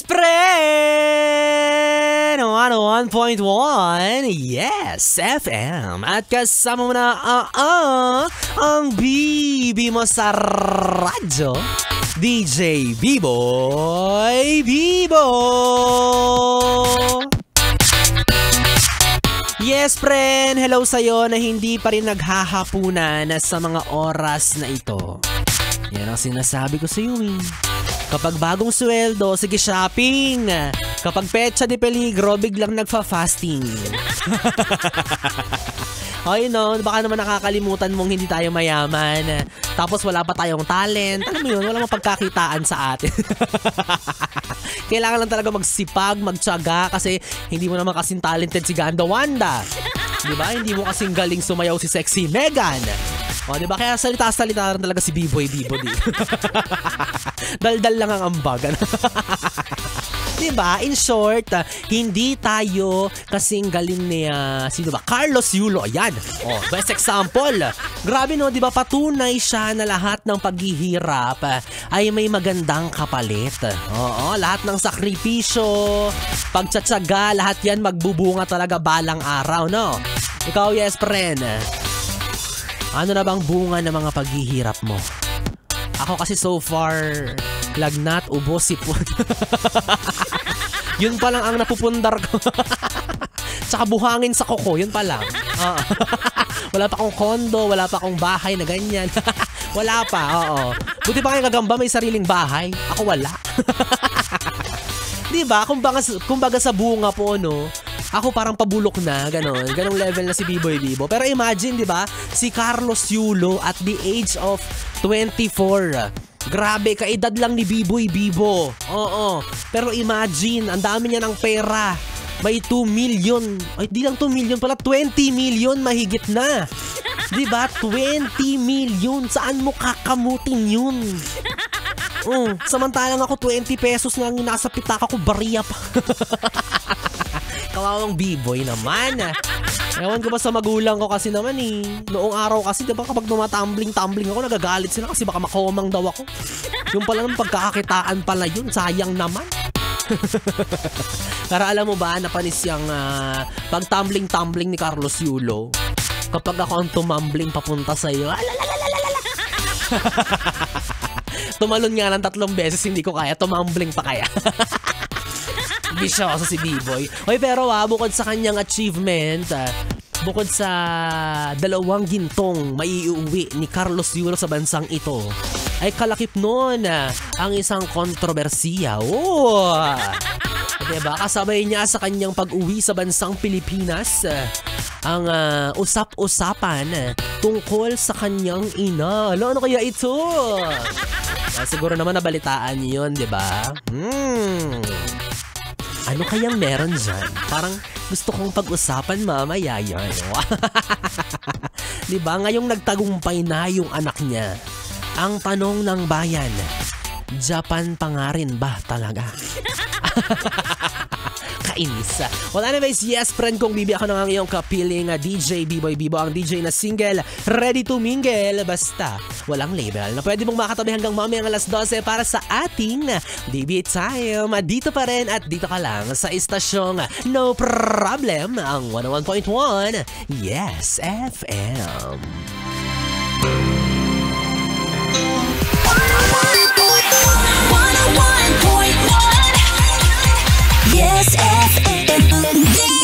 Friend! 101.1 Yes FM. At kasama mo na ang bibi mo sa radyo, DJ B-Boy Bibo. Yes, friend! Hello sa'yo na hindi pa rin naghahapunan sa mga oras na ito. Yan ang sinasabi ko sa'yo eh. Kapag bagong sweldo, sige shopping. Kapag petsa de peligro, biglang nagfa-fasting. Ay no, baka naman nakakalimutan mong hindi tayo mayaman. Tapos wala pa tayong talent. Alam mo yun, wala mapagkakitaan sa atin. Kailangan lang talaga magsipag, magtiyaga kasi hindi mo naman kasing talented si Ganda Wanda. Diba? Hindi mo kasing galing sumayaw si Sexy Megan. O, diba? Kaya salita-salita rin talaga si B-Boy Bibo dito. Daldal lang ang ambag. Diba? In short, hindi tayo kasing galing ni, sino ba? Carlos Yulo. Ayan. O, best example. Grabe no, diba? Patunay siya na lahat ng paghihirap ay may magandang kapalit. Oo, lahat ng sakripisyo, pagtsatsaga, lahat yan magbubunga talaga balang araw, no? Ikaw, yes, friend. Ano na bang bunga ng mga paghihirap mo? Ako kasi so far, lagnat, ubo, sipon. Yun pa lang ang napupundar ko. Tsaka buhangin sa kuko, yun pa lang. Wala pa akong kondo, wala pa akong bahay na ganyan. Wala pa, oo. Buti pa kayo gagamba may sariling bahay. Ako wala. Diba? Kumbaga sa bunga po, no? Ako parang pabulok na, ganon. Ganong level na si B-Boy Bibo. Pero imagine, di ba? Si Carlos Yulo at the age of 24. Grabe, kaedad lang ni B-Boy Bibo. Oo. Pero imagine, ang dami niya ng pera. May 2 million. Ay, di lang 2 million pala. 20 million mahigit na. Di ba? 20 million. Saan mo kakamutin yun? Samantalang ako 20 pesos na lang yung nasa pitaka ko, bariya pa. Kawawang B-Boy naman. Ewan ko ba sa magulang ko kasi naman eh. Noong araw kasi diba kapag tumatambling-tumbling ako, nagagalit sila kasi baka makomang daw ako. Yung pala ng pagkakakitaan pala yun, sayang naman. Pero alam mo ba, napanis yung pag-tumbling-tumbling ni Carlos Yulo. Kapag ako ang tumambling papunta sa'yo, tumalon nga ng 3 beses, hindi ko kaya, tumambling pa kaya. Bisyoso si B-Boy. Oy, pero bukod sa kanyang achievement, bukod sa 2 gintong maiuwi ni Carlos Yulo sa bansang ito, ay kalakip nun ang isang kontrobersiya. Diba? Kasabay niya sa kanyang pag-uwi sa bansang Pilipinas ang usap-usapan tungkol sa kanyang ina. Ano kaya ito? Siguro naman nabalitaan niyo yun, diba? Ano kayang meron dyan? Parang gusto kong pag-usapan mamaya yan. Diba? Ngayong nagtagumpay na yung anak niya. Ang tanong ng bayan, Japan pa nga rin ba talaga? Kainis. Well, anyways, yes, friend, kung bibi ako ng iyong kapiling DJ B-Boy Bibo, ang DJ na single, ready to mingle, basta walang label, na pwede mong makatabi hanggang mamaya ang 12 para sa ating DB Time. Dito pa rin at dito ka lang sa istasyong No Problem, ang 101.1 Yes FM. 101.1 Yes FM.